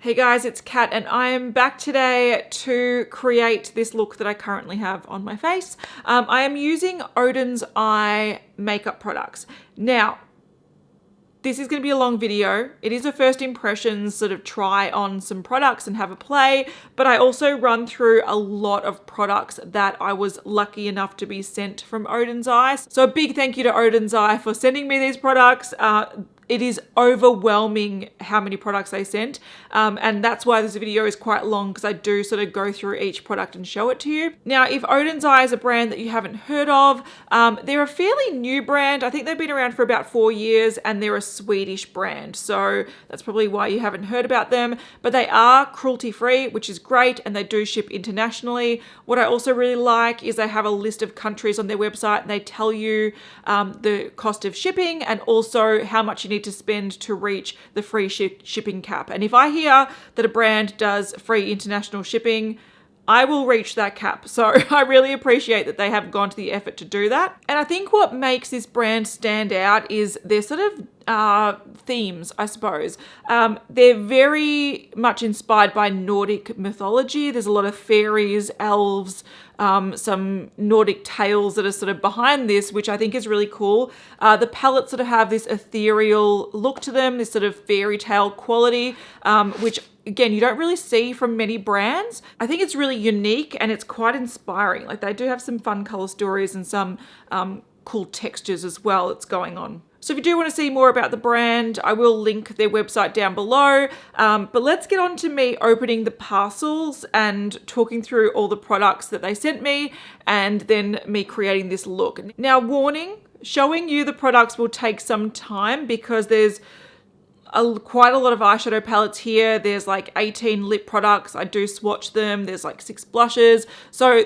Hey guys, it's Kat and I am back today to create this look that I currently have on my face. I am using Oden's eye makeup products. Now, this is going to be a long video. It is a first impressions sort of try on some products and have a play, but I also run through a lot of products that I was lucky enough to be sent from Oden's Eye. So a big thank you to Oden's Eye for sending me these products. It is overwhelming how many products they sent. And that's why this video is quite long, because I do sort of go through each product and show it to you. Now, if Oden's Eye is a brand that you haven't heard of, they're a fairly new brand. I think they've been around for about 4 years and they're a Swedish brand. So that's probably why you haven't heard about them, but they are cruelty free, which is great. And they do ship internationally. What I also really like is they have a list of countries on their website and they tell you the cost of shipping and also how much you need to spend to reach the free shipping cap. And if I hear that a brand does free international shipping, I will reach that cap. So I really appreciate that they have gone to the effort to do that. And I think what makes this brand stand out is their sort of themes, I suppose. They're very much inspired by Nordic mythology. There's a lot of fairies, elves, some Nordic tales that are sort of behind this, which I think is really cool. The palettes sort of have this ethereal look to them, this sort of fairy tale quality, which again, you don't really see from many brands. I think it's really unique and it's quite inspiring. Like they do have some fun color stories and some cool textures as well that's going on. So if you do want to see more about the brand, I will link their website down below. But let's get on to me opening the parcels and talking through all the products that they sent me and then me creating this look. Now, warning, showing you the products will take some time because there's quite a lot of eyeshadow palettes here. There's like 18 lip products. I do swatch them. There's like 6 blushes. So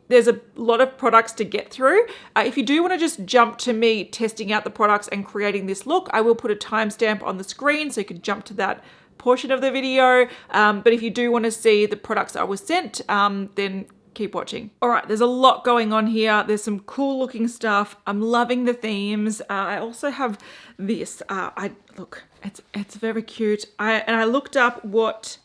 there's a lot of products to get through. If you do want to just jump to me testing out the products and creating this look, I will put a timestamp on the screen so you can jump to that portion of the video. But if you do want to see the products I was sent, then keep watching. All right, there's a lot going on here. There's some cool looking stuff. I'm loving the themes. I also have this. Look, it's very cute. I looked up what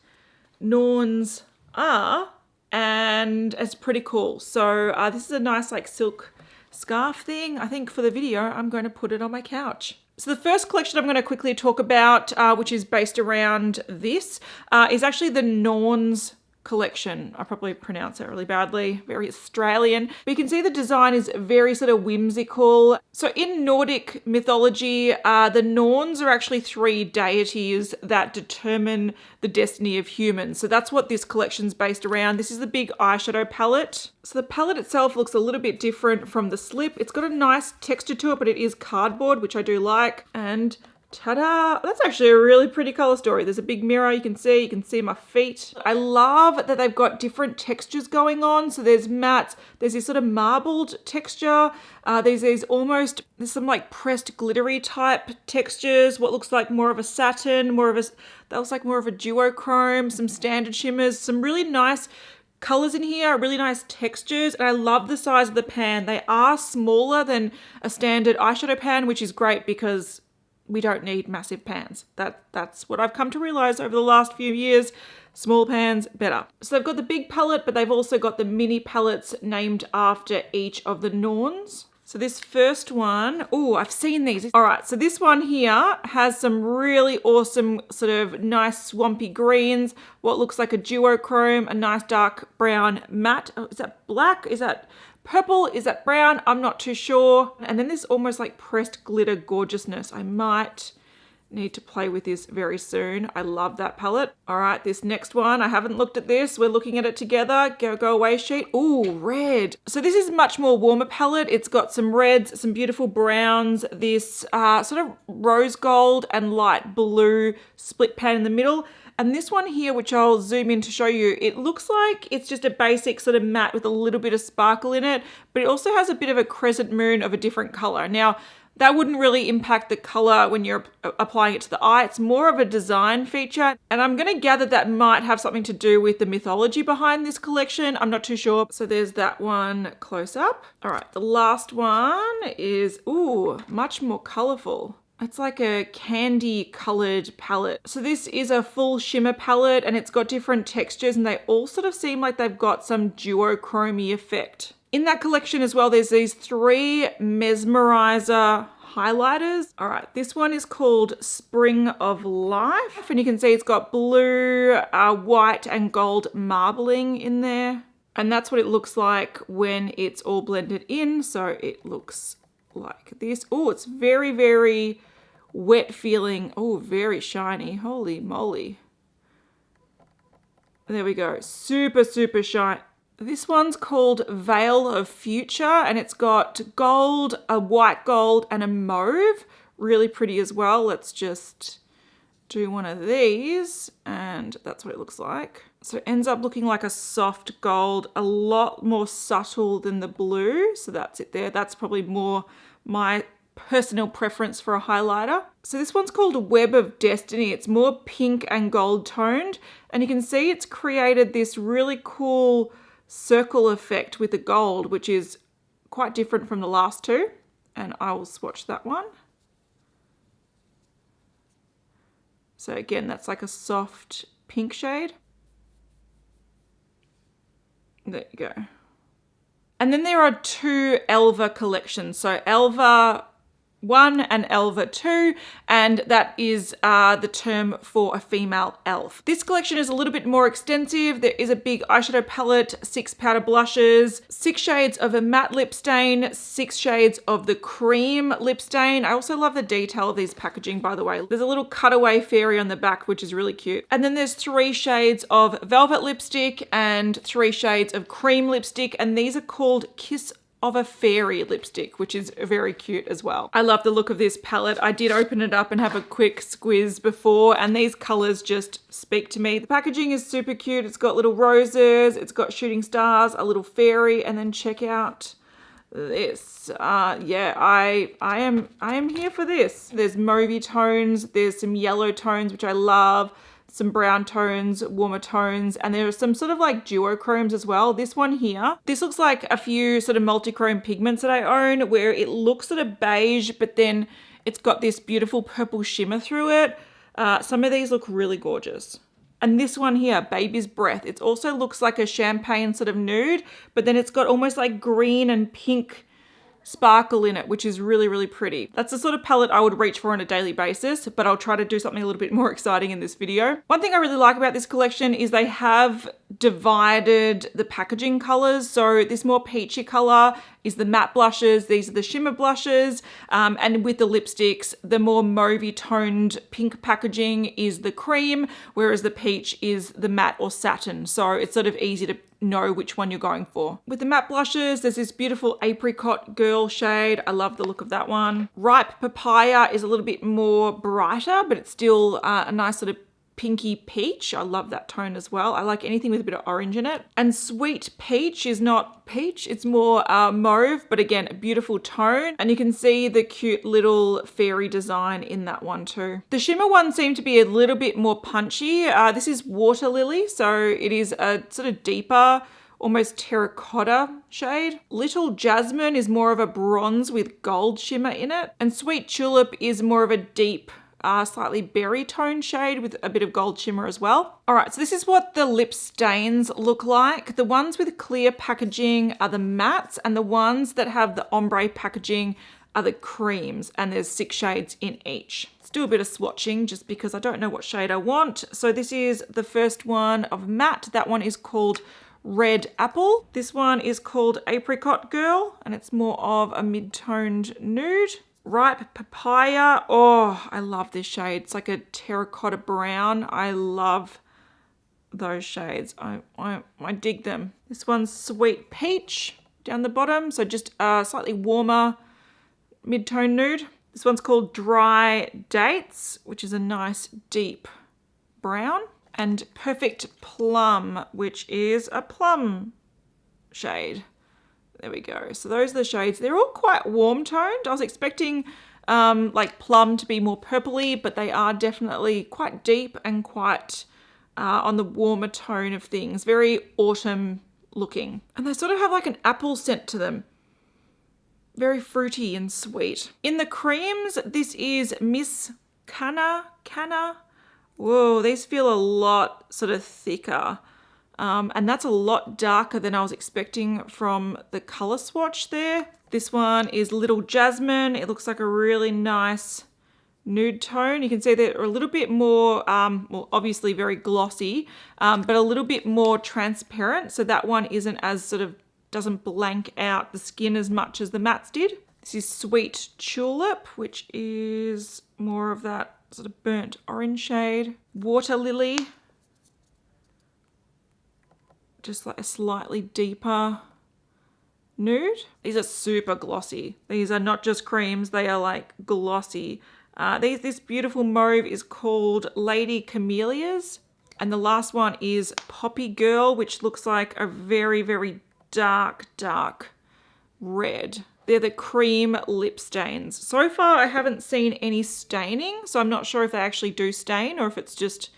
Norns are, and it's pretty cool. So this is a nice like silk scarf thing. I think for the video, I'm going to put it on my couch. So the first collection I'm going to quickly talk about, which is based around this, is actually the Norns Collection. I probably pronounce it really badly, very Australian. But you can see the design is very sort of whimsical. So in Nordic mythology, the Norns are actually 3 deities that determine the destiny of humans. So that's what this collection's based around. This is the big eyeshadow palette. So the palette itself looks a little bit different from the slip. It's got a nice texture to it, but it is cardboard, which I do like. And ta-da! That's actually a really pretty color story. There's a big mirror you can see my feet. I love that they've got different textures going on. So there's mattes, there's this sort of marbled texture. There's some like pressed glittery type textures, what looks like more of a satin, that looks like more of a duochrome, some standard shimmers, some really nice colors in here, really nice textures, and I love the size of the pan. They are smaller than a standard eyeshadow pan, which is great because we don't need massive pans. That's what I've come to realize over the last few years. Small pans, better. So they've got the big palette, but they've also got the mini palettes named after each of the Norns. So this first one, oh, I've seen these. All right, so this one here has some really awesome sort of nice swampy greens, what looks like a duochrome, a nice dark brown matte. Oh, is that black? Is that purple? Is that brown? I'm not too sure. And then this almost like pressed glitter gorgeousness. I might need to play with this very soon. I love that palette. All right, this next one, I haven't looked at this. We're looking at it together. Go away sheet. Ooh, red. So this is much more warmer palette. It's got some reds, some beautiful browns, this sort of rose gold and light blue split pan in the middle. And this one here, which I'll zoom in to show you, it looks like it's just a basic sort of matte with a little bit of sparkle in it, but it also has a bit of a crescent moon of a different color. Now, that wouldn't really impact the color when you're applying it to the eye. It's more of a design feature. And I'm going to gather that might have something to do with the mythology behind this collection. I'm not too sure. So there's that one close up. All right, the last one is, ooh, much more colorful. It's like a candy colored palette. So this is a full shimmer palette and it's got different textures and they all sort of seem like they've got some duochrome effect. In that collection as well, there's these 3 Mesmerizer highlighters. All right, this one is called Spring of Life. And you can see it's got blue, white and gold marbling in there. And that's what it looks like when it's all blended in. So it looks like this. Oh, it's very, very wet feeling. Oh, very shiny. Holy moly. There we go. Super, super shiny. This one's called Veil of Future and it's got gold, a white gold and a mauve. Really pretty as well. Let's just do one of these and that's what it looks like. So it ends up looking like a soft gold, a lot more subtle than the blue. So that's it there. That's probably more my personal preference for a highlighter. So this one's called Web of Destiny. It's more pink and gold toned and you can see it's created this really cool circle effect with the gold, which is quite different from the last 2. And I will swatch that one. So again, that's like a soft pink shade. There you go. And then there are 2 Elva collections. So Elva 1 and Elva 2, and that is the term for a female elf. This collection is a little bit more extensive. There is a big eyeshadow palette, 6 powder blushes, 6 shades of a matte lip stain, 6 shades of the cream lip stain. I also love the detail of these packaging, by the way. There's a little cutaway fairy on the back, which is really cute. And then there's 3 shades of velvet lipstick and 3 shades of cream lipstick, and these are called Kiss of a Fairy lipstick, which is very cute as well. I love the look of this palette. I did open it up and have a quick squiz before, and these colors just speak to me. The packaging is super cute. It's got little roses, it's got shooting stars, a little fairy, and then check out this. Yeah, I am here for this. There's mauvey tones, there's some yellow tones, which I love, some brown tones, warmer tones, and there are some sort of like duochromes as well. This one here, this looks like a few sort of multi-chrome pigments that I own where it looks sort of beige, but then it's got this beautiful purple shimmer through it. Some of these look really gorgeous. And this one here, Baby's Breath, it also looks like a champagne sort of nude, but then it's got almost like green and pink sparkle in it, which is really, really pretty. That's the sort of palette I would reach for on a daily basis, but I'll try to do something a little bit more exciting in this video. One thing I really like about this collection is they have divided the packaging colors. So this more peachy color is the matte blushes, these are the shimmer blushes, and with the lipsticks, the more mauvey toned pink packaging is the cream, whereas the peach is the matte or satin. So it's sort of easy to know which one you're going for. With the matte blushes, there's this beautiful apricot girl shade. I love the look of that one. Ripe Papaya is a little bit more brighter, but it's still a nice sort of pinky peach. I love that tone as well. I like anything with a bit of orange in it. And Sweet Peach is not peach, it's more mauve, but again, a beautiful tone. And you can see the cute little fairy design in that one too. The shimmer ones seem to be a little bit more punchy. This is Water Lily, so it is a sort of deeper, almost terracotta shade. Little Jasmine is more of a bronze with gold shimmer in it. And Sweet Tulip is more of a deep, slightly berry tone shade with a bit of gold shimmer as well. All right, so this is what the lip stains look like. The ones with clear packaging are the mattes, and the ones that have the ombre packaging are the creams, and there's 6 shades in each. Let's do a bit of swatching just because I don't know what shade I want. So this is the first one of matte. That one is called Red Apple. This one is called Apricot Girl, and it's more of a mid-toned nude. Ripe Papaya. Oh, I love this shade. It's like a terracotta brown. I love those shades. I dig them. This one's Sweet Peach down the bottom. So just a slightly warmer mid-tone nude. This one's called Dry Dates, which is a nice deep brown. And Perfect Plum, which is a plum shade. There we go. So those are the shades. They're all quite warm toned. I was expecting like plum to be more purpley, but they are definitely quite deep and quite on the warmer tone of things. Very autumn looking. And they sort of have like an apple scent to them. very fruity and sweet. In the creams, this is Miss Canna. Whoa, these feel a lot sort of thicker. And that's a lot darker than I was expecting from the color swatch there. This one is Little Jasmine. It looks like a really nice nude tone. You can see they're a little bit more, well, obviously very glossy, but a little bit more transparent. So that one isn't as sort of, doesn't blank out the skin as much as the mattes did. This is Sweet Tulip, which is more of that sort of burnt orange shade. Water Lily, just like a slightly deeper nude. These are super glossy. These are not just creams, they are like glossy. This beautiful mauve is called Lady Camellias. And the last one is Poppy Girl, which looks like a very, very dark red. They're the cream lip stains. So far, I haven't seen any staining, so I'm not sure if they actually do stain or if it's just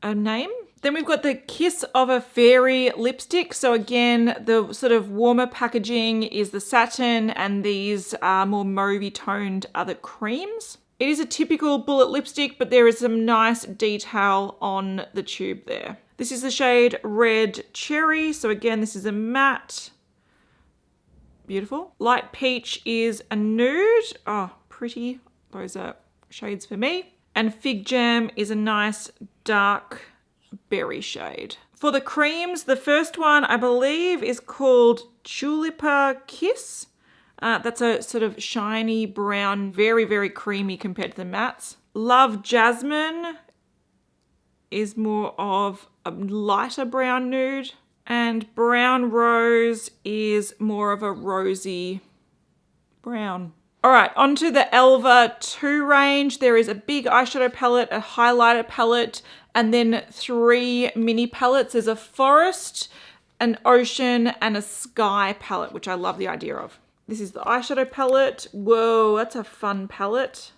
a name. Then we've got the Kiss of a Fairy lipstick. So again, the sort of warmer packaging is the satin, and these are more mauvey toned are the creams. It is a typical bullet lipstick, but there is some nice detail on the tube there. This is the shade Red Cherry. So again, this is a matte. Beautiful. Light Peach is a nude. Oh, pretty. Those are shades for me. And Fig Jam is a nice dark berry shade. For the creams, the first one I believe is called Tulip Kiss. That's a sort of shiny brown, very, very creamy compared to the mattes. Love Jasmine is more of a lighter brown nude. And Brown Rose is more of a rosy brown. All right, onto the Elva 2 range. There is a big eyeshadow palette, a highlighter palette, and then 3 mini palettes. There's a forest, an ocean, and a sky palette, which I love the idea of. This is the eyeshadow palette. Whoa, that's a fun palette.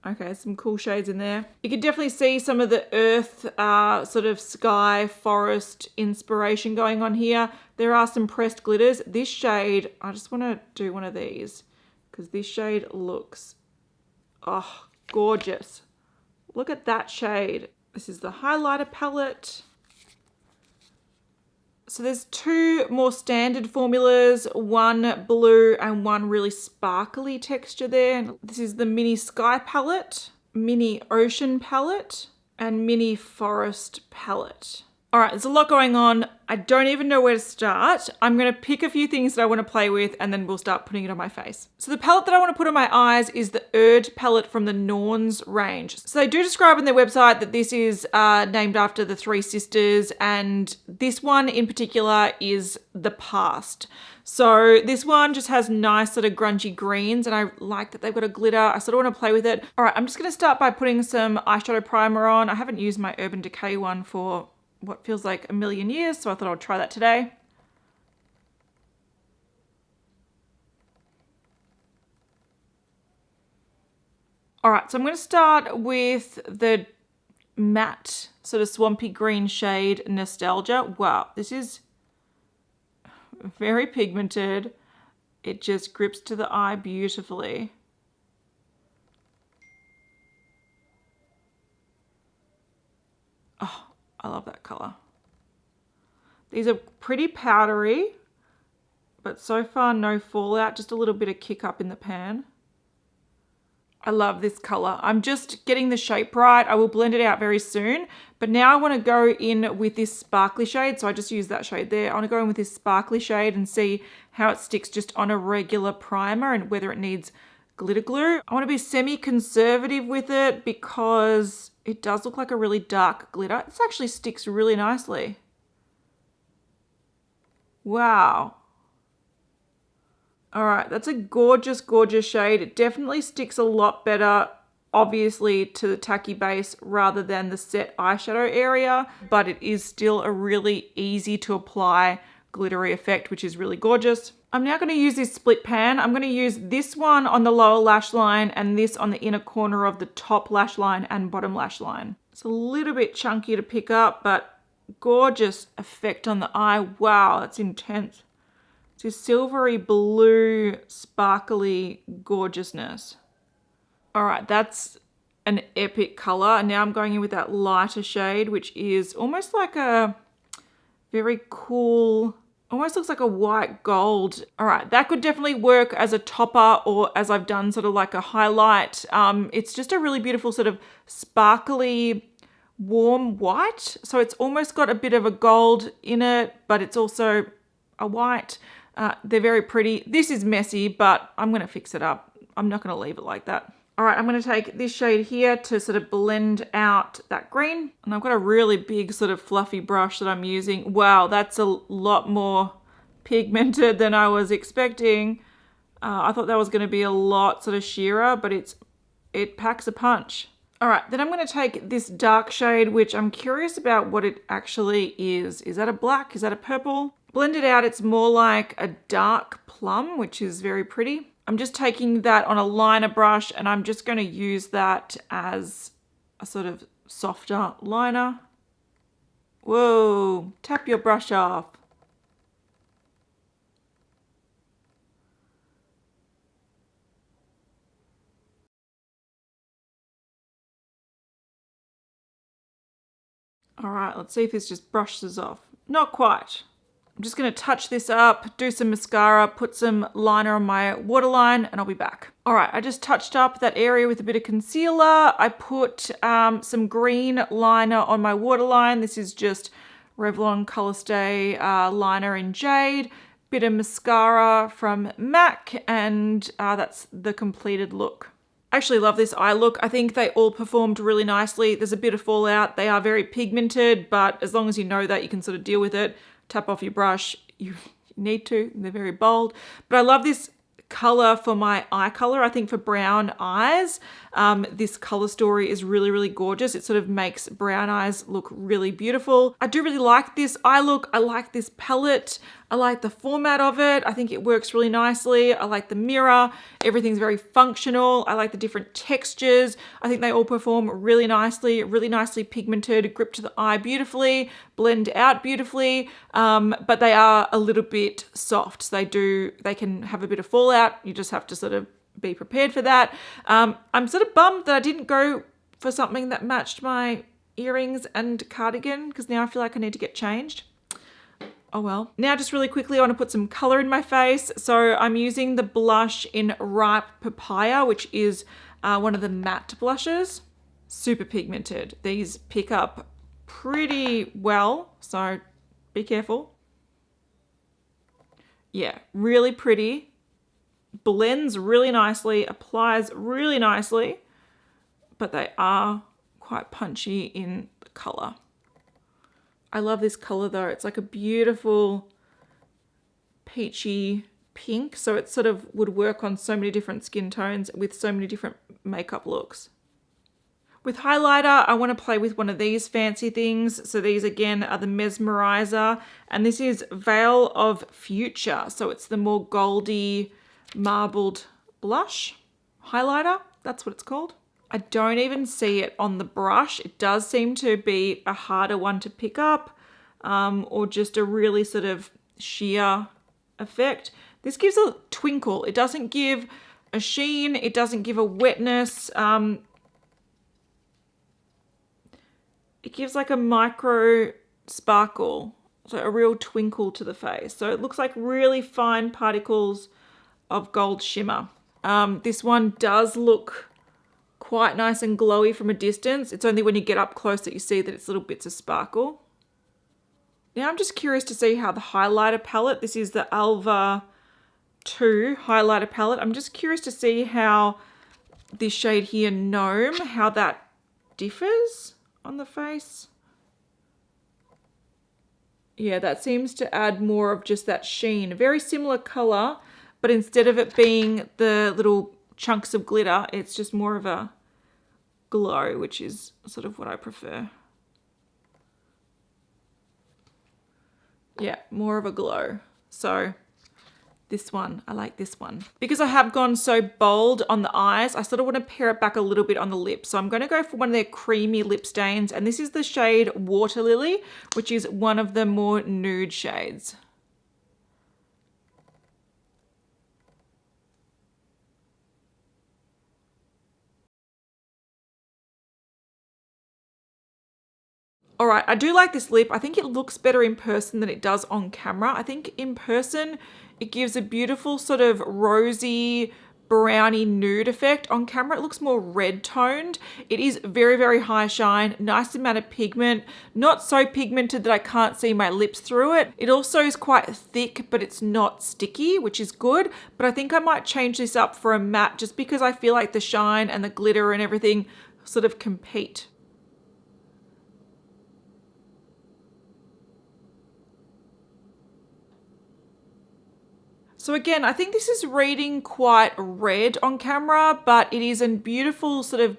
Okay, some cool shades in there. You can definitely see some of the earth, sort of sky, forest inspiration going on here. There are some pressed glitters. This shade, I just want to do one of these because this shade looks, oh, gorgeous. Look at that shade. This is the highlighter palette. So there's 2 more standard formulas, one blue and one really sparkly texture there. This is the mini sky palette, mini ocean palette, and mini forest palette. All right, there's a lot going on. I don't even know where to start. I'm gonna pick a few things that I wanna play with and then we'll start putting it on my face. So the palette that I wanna put on my eyes is the Erd palette from the Norns range. So they do describe on their website that this is named after the 3 sisters, and this one in particular is the past. So this one just has nice sort of grungy greens, and I like that they've got a glitter. I sort of wanna play with it. All right, I'm just gonna start by putting some eyeshadow primer on. I haven't used my Urban Decay one for what feels like a million years, so I thought I'd try that today. All right, so I'm going to start with the matte sort of swampy green shade Nostalgia. Wow, this is very pigmented. It just grips to the eye beautifully. Oh, I love that color. These are pretty powdery, but so far no fallout, just a little bit of kick up in the pan. I love this color. I'm just getting the shape right. I will blend it out very soon, but now I want to go in with this sparkly shade. So I just use that shade there. I want to go in with this sparkly shade and see how it sticks just on a regular primer and whether it needs glitter glue. I want to be semi-conservative with it because it does look like a really dark glitter. This actually sticks really nicely. Wow. All right, that's a gorgeous, gorgeous shade. It definitely sticks a lot better, obviously, to the tacky base rather than the set eyeshadow area, but it is still a really easy to apply glittery effect, which is really gorgeous. I'm now going to use this split pan. I'm going to use this one on the lower lash line and this on the inner corner of the top lash line and bottom lash line. It's a little bit chunky to pick up, but gorgeous effect on the eye. Wow, that's intense. this silvery blue, sparkly gorgeousness. All right, that's an epic color. Now I'm going in with that lighter shade, which is almost like a very cool, almost looks like a white gold. All right, that could definitely work as a topper or as I've done sort of like a highlight. It's just a really beautiful sort of sparkly, warm white. So it's almost got a bit of a gold in it, but it's also a white. They're very pretty. This is messy, but I'm gonna fix it up. I'm not gonna leave it like that. All right, I'm going to take this shade here to sort of blend out that green. And I've got a really big sort of fluffy brush that I'm using. Wow, that's a lot more pigmented than I was expecting. I thought that was going to be a lot sort of sheerer, but it packs a punch. All right, then I'm going to take this dark shade, which I'm curious about what it actually is. Is that a black? Is that a purple? Blend it out, it's more like a dark plum, which is very pretty. I'm just taking that on a liner brush and I'm just going to use that as a sort of softer liner. Whoa, tap your brush off. All right, let's see if this just brushes off. Not quite. I'm just going to touch this up, do some mascara, put some liner on my waterline, and I'll be back. All right, I just touched up that area with a bit of concealer. I put some green liner on my waterline. This is just Revlon Colorstay liner in Jade. Bit of mascara from MAC, and that's the completed look. I actually love this eye look. I think they all performed really nicely. There's a bit of fallout. They are very pigmented, but as long as you know that, you can sort of deal with it. Tap off your brush. You need to. They're very bold. But I love this color for my eye color. I think for brown eyes, this color story is really, really gorgeous. It sort of makes brown eyes look really beautiful. I do really like this eye look. I like this palette. I like the format of it. I think it works really nicely. I like the mirror. Everything's very functional. I like the different textures. I think they all perform really nicely pigmented, grip to the eye beautifully, blend out beautifully, but they are a little bit soft. So they can have a bit of fallout. You just have to sort of be prepared for that. I'm sort of bummed that I didn't go for something that matched my earrings and cardigan, because now I feel like I need to get changed. Oh well. Now just really quickly, I want to put some color in my face. So I'm using the blush in Ripe Papaya, which is one of the matte blushes. Super pigmented. These pick up pretty well, so be careful. Yeah, really pretty. Blends really nicely, applies really nicely, but they are quite punchy in the color. I love this color though. It's like a beautiful peachy pink. So it sort of would work on so many different skin tones with so many different makeup looks. With highlighter, I want to play with one of these fancy things. So these again are the Mesmerizer, and this is Veil of Future. So it's the more goldy marbled blush highlighter. That's what it's called. I don't even see it on the brush. It does seem to be a harder one to pick up, or just a really sort of sheer effect. This gives a twinkle. It doesn't give a sheen. It doesn't give a wetness. It gives like a micro sparkle, so a real twinkle to the face. So it looks like really fine particles of gold shimmer. This one does look quite nice and glowy from a distance. It's only when you get up close that you see that it's little bits of sparkle. Now I'm just curious to see how the highlighter palette, this is the Alva 2 highlighter palette. I'm just curious to see how this shade here, Gnome, how that differs on the face. Yeah, that seems to add more of just that sheen. Very similar color, but instead of it being the little chunks of glitter, it's just more of a glow, which is sort of what I prefer. Yeah, more of a glow. So this one, I like this one. Because I have gone so bold on the eyes, I sort of want to pair it back a little bit on the lips. So I'm going to go for one of their creamy lip stains, and this is the shade Water Lily, which is one of the more nude shades. All right, I do like this lip. I think it looks better in person than it does on camera. I think in person, it gives a beautiful sort of rosy, browny nude effect. On camera, it looks more red toned. It is very, very high shine, nice amount of pigment, not so pigmented that I can't see my lips through it. It also is quite thick, but it's not sticky, which is good. But I think I might change this up for a matte just because I feel like the shine and the glitter and everything sort of compete. So again, I think this is reading quite red on camera, but it is a beautiful sort of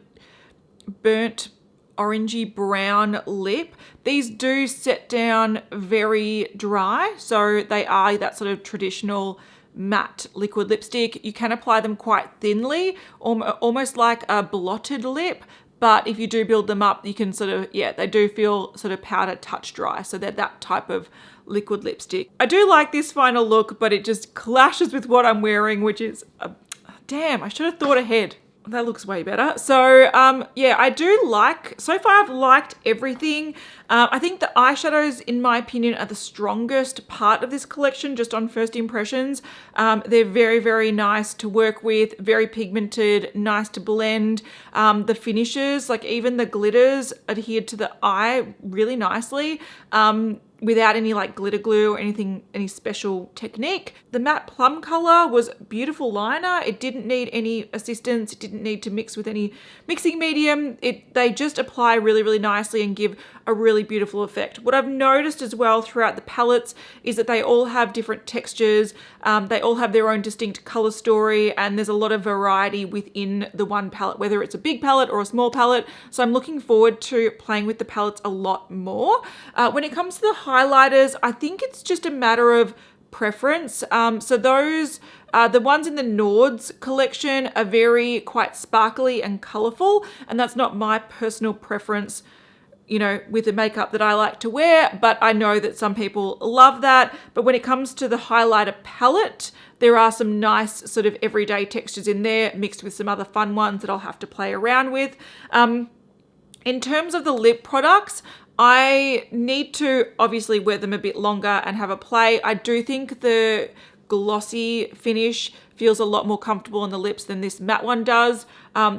burnt orangey brown lip. These do set down very dry, so they are that sort of traditional matte liquid lipstick. You can apply them quite thinly, almost like a blotted lip. But if you do build them up, you can sort of, yeah, they do feel sort of powder touch dry. So they're that type of liquid lipstick. I do like this final look, but it just clashes with what I'm wearing, which is, damn, I should have thought ahead. That looks way better. So yeah, I do like, so far I've liked everything. I think the eyeshadows, in my opinion, are the strongest part of this collection, just on first impressions. They're very, very nice to work with, very pigmented, nice to blend. The finishes, like even the glitters, adhered to the eye really nicely. Without any like glitter glue or anything, any special technique. The matte plum color was beautiful liner. It didn't need any assistance. It didn't need to mix with any mixing medium. They just apply really, really nicely and give a really beautiful effect. What I've noticed as well throughout the palettes is that they all have different textures. They all have their own distinct color story, and there's a lot of variety within the one palette, whether it's a big palette or a small palette. So I'm looking forward to playing with the palettes a lot more. When it comes to the highlighters, I think it's just a matter of preference. So those, the ones in the Norns collection are very quite sparkly and colorful, and that's not my personal preference, you know, with the makeup that I like to wear, but I know that some people love that. But when it comes to the highlighter palette, there are some nice sort of everyday textures in there mixed with some other fun ones that I'll have to play around with. In terms of the lip products, I need to obviously wear them a bit longer and have a play. I do think the glossy finish feels a lot more comfortable on the lips than this matte one does.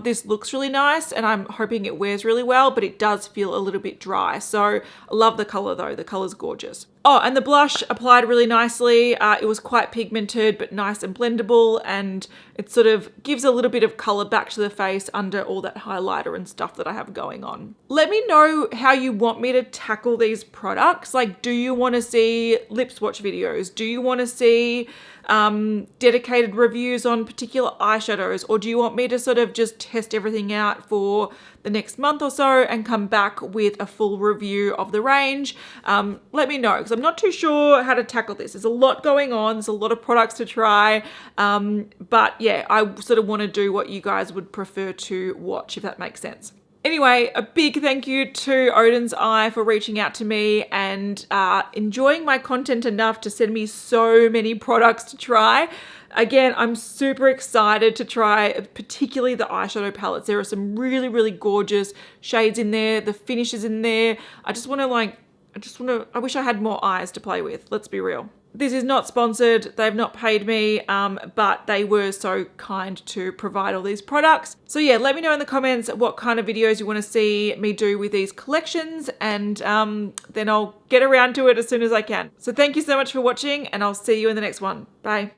This looks really nice and I'm hoping it wears really well, but it does feel a little bit dry. So I love the color though. The color's gorgeous. Oh, and the blush applied really nicely. It was quite pigmented, but nice and blendable, and it sort of gives a little bit of color back to the face under all that highlighter and stuff that I have going on. Let me know how you want me to tackle these products. Like, do you want to see lip swatch videos? Do you want to see dedicated reviews on particular eyeshadows, or do you want me to sort of just test everything out for the next month or so and come back with a full review of the range? Let me know, because I'm not too sure how to tackle this. There's a lot going on. There's a lot of products to try. But yeah, I sort of want to do what you guys would prefer to watch, if that makes sense. Anyway, a big thank you to Oden's Eye for reaching out to me and enjoying my content enough to send me so many products to try. Again, I'm super excited to try particularly the eyeshadow palettes. There are some really, really gorgeous shades in there, the finishes in there. I wish I had more eyes to play with, let's be real. This is not sponsored, they've not paid me, but they were so kind to provide all these products. So yeah, let me know in the comments what kind of videos you want to see me do with these collections, and then I'll get around to it as soon as I can. So thank you so much for watching, and I'll see you in the next one. Bye.